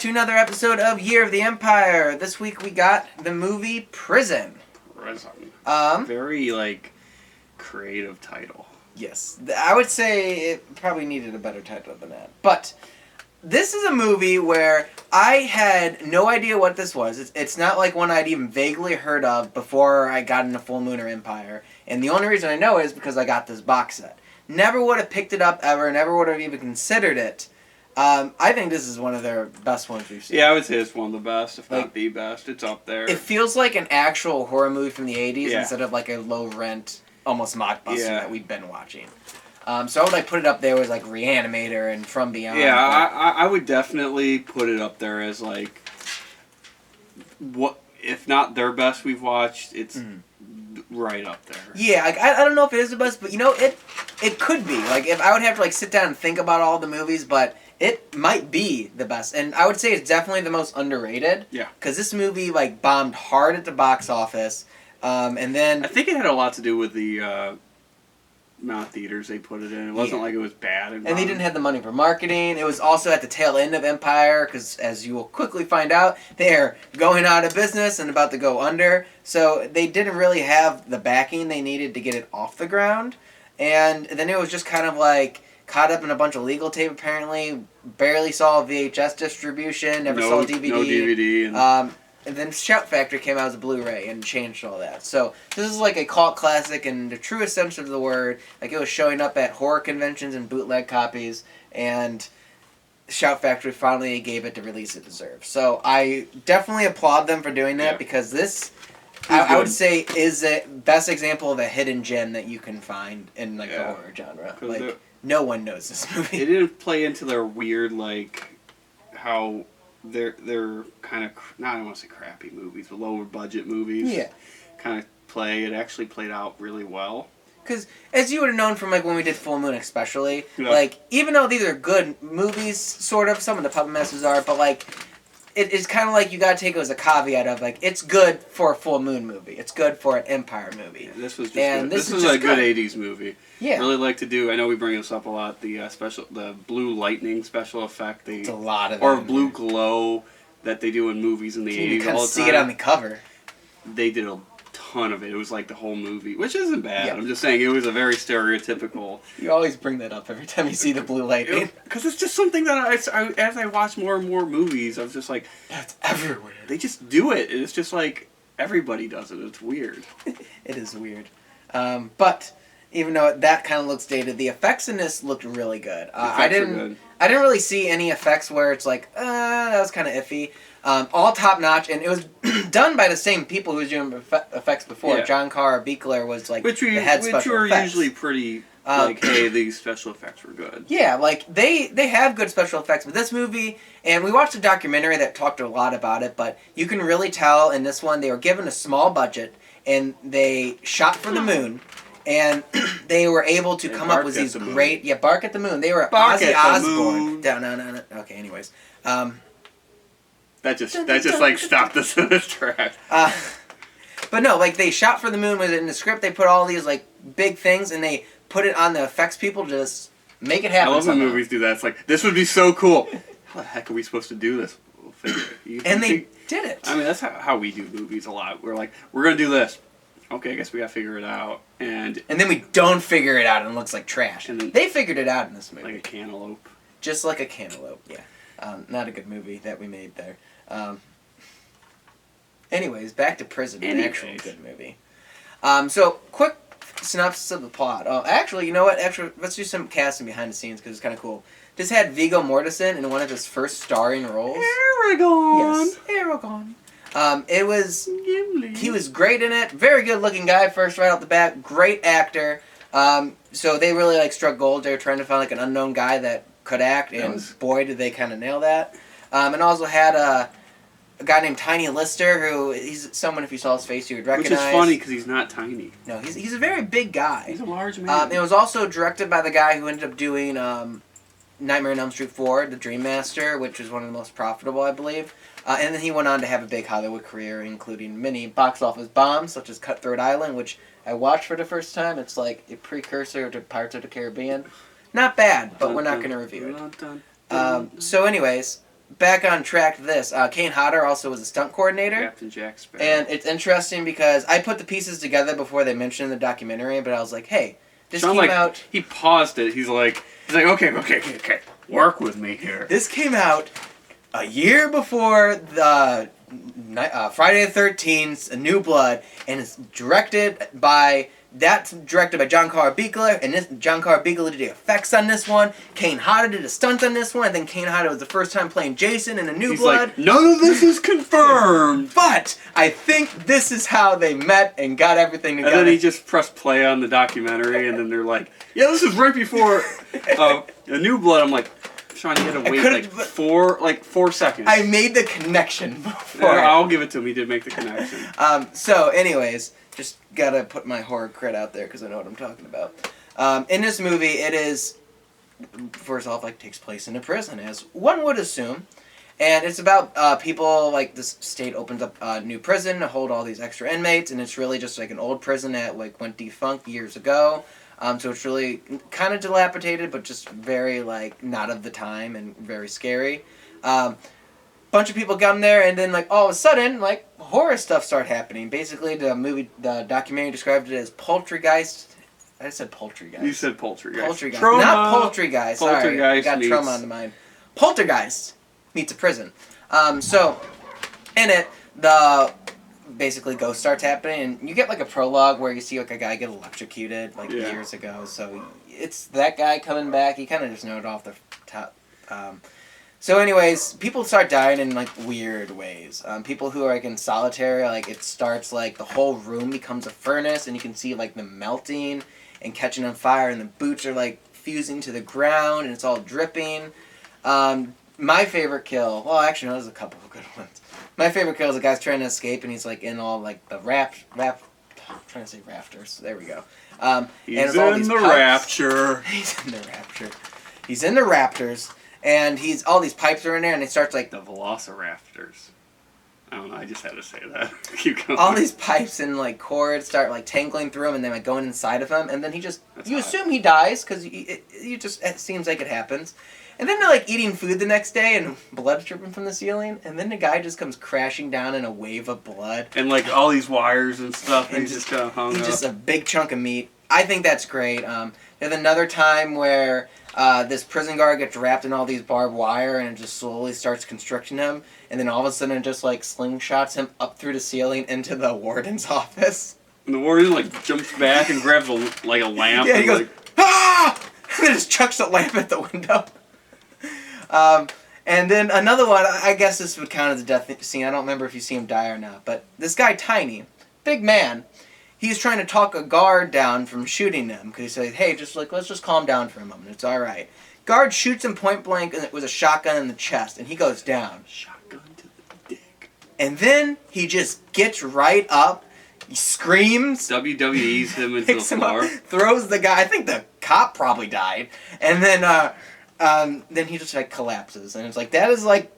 to another episode of Year of the Empire. This week we got the movie Prison. Very, creative title. Yes. I would say it probably needed a better title than that. But this is a movie where I had no idea what this was. It's not like one I'd even vaguely heard of before I got into Full Moon or Empire. And the only reason I know it is because I got this box set. Never would have picked it up ever. Never would have even considered it. I think this is one of their best ones we've seen. Yeah, I would say it's one of the best, if not the best. It's up there. It feels like an actual horror movie from the 80s instead of like a low-rent, almost mockbuster that we've been watching. So I would put it up there with Re-Animator and From Beyond. Yeah, I would definitely put it up there as what if not their best we've watched, it's right up there. Yeah, I don't know if it is the best, but it could be. If I would have to sit down and think about all the movies, but it might be the best. And I would say it's definitely the most underrated. Yeah. Because this movie bombed hard at the box office. And then I think it had a lot to do with the amount of theaters they put it in. It wasn't like it was bad. And they didn't have the money for marketing. It was also at the tail end of Empire, because as you will quickly find out, they're going out of business and about to go under. So they didn't really have the backing they needed to get it off the ground. And then it was just kind of caught up in a bunch of legal tape, apparently. Barely saw VHS distribution, never saw DVD. No DVD. And then Shout Factory came out as a Blu-ray and changed all that. So this is a cult classic in the truest sense of the word. It was showing up at horror conventions and bootleg copies, and Shout Factory finally gave it the release it deserves. So I definitely applaud them for doing that, because this, I would say, is the best example of a hidden gem that you can find in the horror genre. No one knows this movie. It didn't play into their weird, how they're kind of, I don't want to say crappy movies, but lower budget movies. Yeah. Kind of play. It actually played out really well. Because, as you would have known from when we did Full Moon especially, even though these are good movies, sort of, some of the puppet masters are, but it's kind of you gotta take it as a caveat of it's good for a Full Moon movie. It's good for an Empire movie. Yeah, this was just good. This was a good 80s movie. Yeah. Really like to do, I know we bring this up a lot, the blue lightning special effect. It's a lot of or blue glow that they do in movies in the 80s all the time. You see it on the cover. They did a ton of it. It was the whole movie, which isn't bad. Yeah. I'm just saying it was a very stereotypical. You always bring that up every time you see the blue lightning. Because it's just something that as I watch more and more movies, I was just that's everywhere. They just do it. It's just everybody does it. It's weird. It is weird. But even though that kind of looks dated, the effects in this looked really good. I didn't really see any effects where it's that was kind of iffy. All top notch, and it was done by the same people who was doing effects before. Yeah. John Carl Buechler was the head special effects. Which were usually pretty hey, these special effects were good. Yeah, they have good special effects, but this movie, and we watched a documentary that talked a lot about it, but you can really tell in this one they were given a small budget and they shot for the moon. And they were able to come up with these great... Yeah, Bark at the Moon. They were Ozzy Osbourne. No. Okay, anyways. That just stopped us in its tracks. But no, they shot for the moon with it in the script. They put all these, big things, and they put it on the effects people to just make it happen. I love when movies do that. It's this would be so cool. How the heck are we supposed to do this? We'll figure it. And they did it. I mean, that's how we do movies a lot. We're we're going to do this. Okay, I guess we gotta figure it out. And then we don't figure it out and it looks like trash. And they figured it out in this movie. Like a cantaloupe. Just like a cantaloupe, yeah. Not a good movie that we made there. Anyways, back to Prison, an actual good movie. So, quick synopsis of the plot. Actually, you know what? Let's do some casting behind the scenes because it's kind of cool. This had Viggo Mortensen in one of his first starring roles. Aragorn! Yes, Aragorn. It was... Gimli. He was great in it. Very good-looking guy right off the bat. Great actor. So they really, struck gold. They were trying to find, an unknown guy that could act, and boy, did they kind of nail that. And also had a guy named Tiny Lister, who he's someone, if you saw his face, you would recognize. Which is funny, because he's not tiny. No, he's a very big guy. He's a large man. It was also directed by the guy who ended up doing Nightmare on Elm Street 4, The Dream Master, which was one of the most profitable, I believe. And then he went on to have a big Hollywood career, including many box office bombs, such as Cutthroat Island, which I watched for the first time. It's a precursor to Pirates of the Caribbean. Not bad, but we're not going to review it. So anyways, back on track to this, Kane Hodder also was a stunt coordinator. Captain Jack Sparrow. And it's interesting because I put the pieces together before they mentioned the documentary, but I was like, hey, this came out... He paused it. He's like, okay. Work with me here. This came out a year before the Friday the 13th, A New Blood, and it's directed by John Carl Buechler, and John Carl Buechler did the effects on this one. Kane Hodder did a stunt on this one, and then Kane Hodder was the first time playing Jason in A New Blood. Like, none of this is confirmed! But I think this is how they met and got everything together. And then he just pressed play on the documentary, and then they're like, yeah, this is right before A New Blood. I'm like, Sean, you had to wait like 4 seconds. I made the connection before. I'll give it to him. He did make the connection. So, anyways, just gotta put my horror cred out there because I know what I'm talking about. In this movie, it is, first off, like, takes place in a prison, as one would assume. And it's about people, like, this state opens up a new prison to hold all these extra inmates, and it's really just like an old prison that, like, went defunct years ago. So it's really kind of dilapidated, but just very, like, not of the time and very scary. Bunch of people come there, and then, like, all of a sudden, like, horror stuff start happening. Basically, the documentary described it as poltergeist. I said poltergeist. You said poltergeist. Poltergeist. Trauma. Not poltergeist. Sorry, I got meets... trauma on the mind. Poltergeist meets a prison. So, in it, basically ghost starts happening, and you get like a prologue where you see like a guy get electrocuted like years ago. So it's that guy coming back. You kind of just know it off the top. So anyways, people start dying in like weird ways. People who are like in solitary, like it starts like the whole room becomes a furnace, and you can see like them melting and catching on fire, and the boots are like fusing to the ground, and it's all dripping. My favorite kill, well actually no, there's a couple of good ones. My favorite kill is the guy's trying to escape, and he's like in all like the I'm trying to say rafters. There we go. He's in the rapture. He's in the rapture. He's in the raptors, and all these pipes are in there, and it starts like the Velociraptors. I don't know. I just had to say that. Keep going. All these pipes and like cords start like tangling through him, and then like going inside of him, and then you assume he dies because it seems like it happens. And then they're like eating food the next day, and blood's dripping from the ceiling, and then the guy just comes crashing down in a wave of blood. And like all these wires and stuff, and he's just kind of hung up. He's just a big chunk of meat. I think that's great. There's another time where this prison guard gets wrapped in all these barbed wire, and it just slowly starts constricting him, and then all of a sudden it just like slingshots him up through the ceiling into the warden's office. And the warden like jumps back and grabs a lamp. Yeah, he goes, ah! And then just chucks the lamp at the window. And then another one, I guess this would count as a death scene. I don't remember if you see him die or not. But this guy, Tiny, big man, he's trying to talk a guard down from shooting him. Because he says, hey, let's just calm down for a moment. It's all right. Guard shoots him point blank with a shotgun in the chest. And he goes down. Shotgun to the dick. And then he just gets right up. He screams. WWE's him into the floor. Throws the guy. I think the cop probably died. And then he just like collapses, and it's like that is like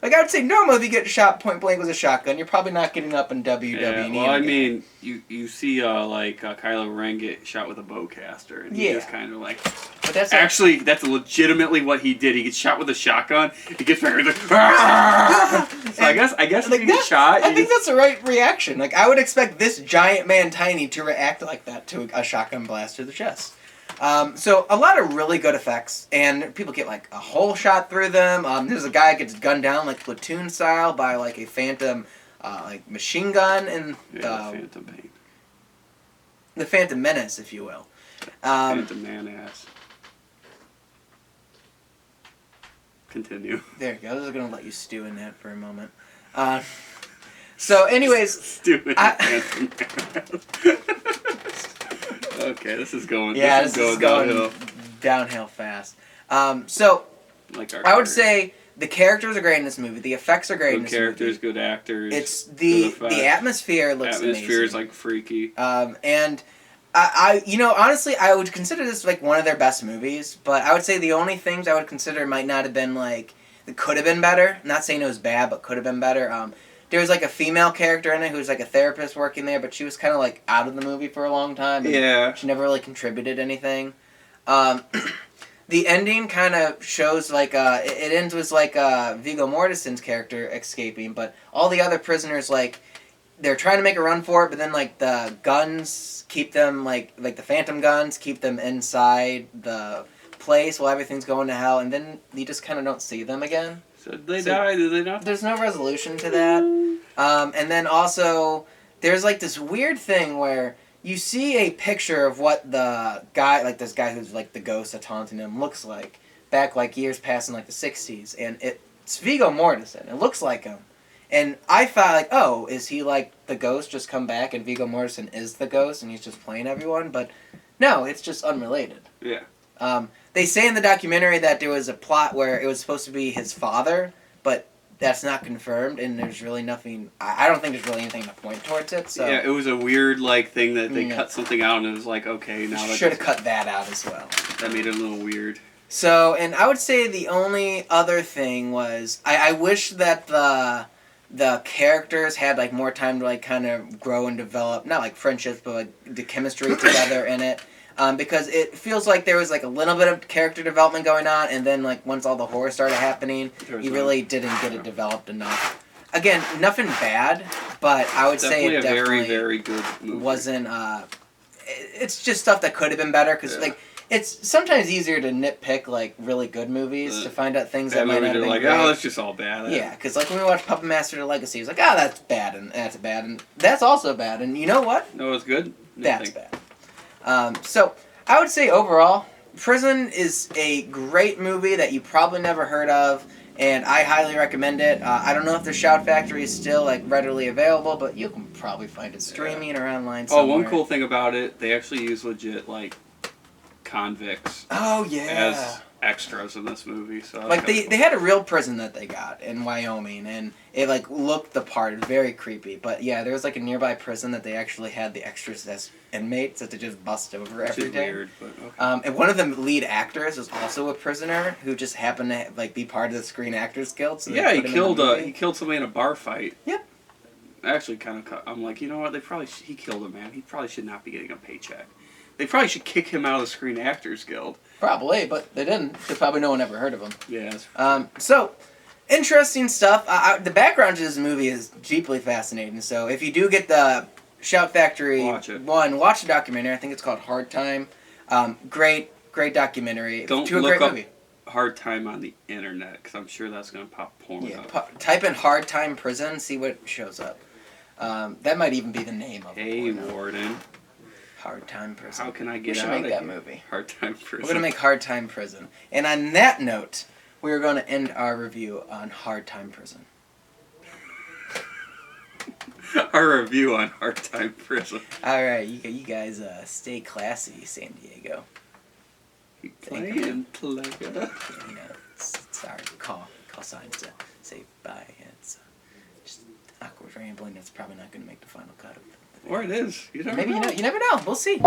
I would say normally if you get shot point blank with a shotgun, you're probably not getting up in WWE. Yeah, well, I mean, you see Kylo Ren get shot with a bowcaster, and he just kind of like. But that's actually that's legitimately what he did. He gets shot with a shotgun. He gets back and he's like, so I guess like if you get shot. I think that's the right reaction. Like I would expect this giant man Tiny to react like that to a shotgun blast to the chest. So a lot of really good effects, and people get like a hole shot through them. There's a guy gets gunned down like platoon style by like a phantom like machine gun, and the Phantom Pain. The Phantom Menace, if you will. Phantom Man-ass. Continue. There you go. I was going to let you stew in that for a moment. So anyways... Stew in Phantom Man. Okay, this is going downhill fast. So, like I would say the characters are great in this movie. The effects are great in this movie. Good characters, good actors. It's the atmosphere looks amazing. Atmosphere is like freaky. And I honestly, I would consider this like one of their best movies. But I would say the only things I would consider might not have been like that could have been better. I'm not saying it was bad, but could have been better. There was like a female character in it who was like a therapist working there, but she was kind of like out of the movie for a long time. Yeah. She never really contributed anything. the ending kind of shows like it ends with like Viggo Mortensen's character escaping, but all the other prisoners like they're trying to make a run for it, but then like the guns keep them like the phantom guns keep them inside the place while everything's going to hell, and then you just kind of don't see them again. So did they die? Did they not? There's no resolution to that. And then also there's like this weird thing where you see a picture of what the guy, like this guy who's like the ghost that's haunting him, looks like back like years past in like the 60s, and it's Viggo Mortensen. It looks like him. And I thought like, oh, is he like the ghost just come back and Viggo Mortensen is the ghost and he's just playing everyone? But no, it's just unrelated. Yeah. They say in the documentary that there was a plot where it was supposed to be his father, but that's not confirmed, and there's really nothing. I don't think there's really anything to point towards it. So yeah, it was a weird like thing that they cut something out, and it was like, okay, now that should have cut that out as well. That made it a little weird. So, and I would say the only other thing was I wish that the characters had like more time to like kind of grow and develop, not like friendships, but like the chemistry together in it. Because it feels like there was like a little bit of character development going on, and then like once all the horror started happening, you really didn't get it developed enough. Again, nothing bad, but I would say it definitely very, very good movie. Wasn't. It's just stuff that could have been better because like it's sometimes easier to nitpick like really good movies to find out things that might not have been like, great. oh, that's just all bad. Yeah, because like when we watch Puppet Master: The Legacy, it's like, oh, that's bad, and that's bad, and that's also bad, and you know what? No, it's good. That's bad. So I would say overall, Prison is a great movie that you probably never heard of, and I highly recommend it. I don't know if the Shout Factory is still like readily available, but you can probably find it streaming or online somewhere. Oh, one cool thing about it, they actually use legit like convicts. Oh yeah. As extras in this movie, so like they had a real prison that they got in Wyoming, and it like looked the part. It was very creepy, but yeah, there was like a nearby prison that they actually had the extras as inmates that they just bust over every day. Weird, but okay. And one of the lead actors was also a prisoner who just happened to like be part of the Screen Actors Guild. So yeah, he killed somebody in a bar fight. Yep. Actually, I'm like, you know what? He killed a man. He probably should not be getting a paycheck. They probably should kick him out of the Screen Actors Guild. Probably, but they didn't. Because probably no one ever heard of him. Yeah. So, interesting stuff. The background to this movie is deeply fascinating. So, if you do get the Shout Factory watch the documentary. I think it's called Hard Time. Great documentary. Don't look up Hard Time on the internet, because I'm sure that's going to pop porn up. Type in Hard Time Prison, see what shows up. That might even be the name of it. Hey, Warden. Hard Time Prison. How can I get out of here? We should make that movie. Hard Time Prison. We're going to make Hard Time Prison. And on that note, we're going to end our review on Hard Time Prison. Our review on Hard Time Prison. All right, you guys stay classy, San Diego. Keep playing player. You know, it's our call signs to say bye. It's just awkward rambling. That's probably not going to make the final cut of it. Or it is. You never know. You never know. We'll see.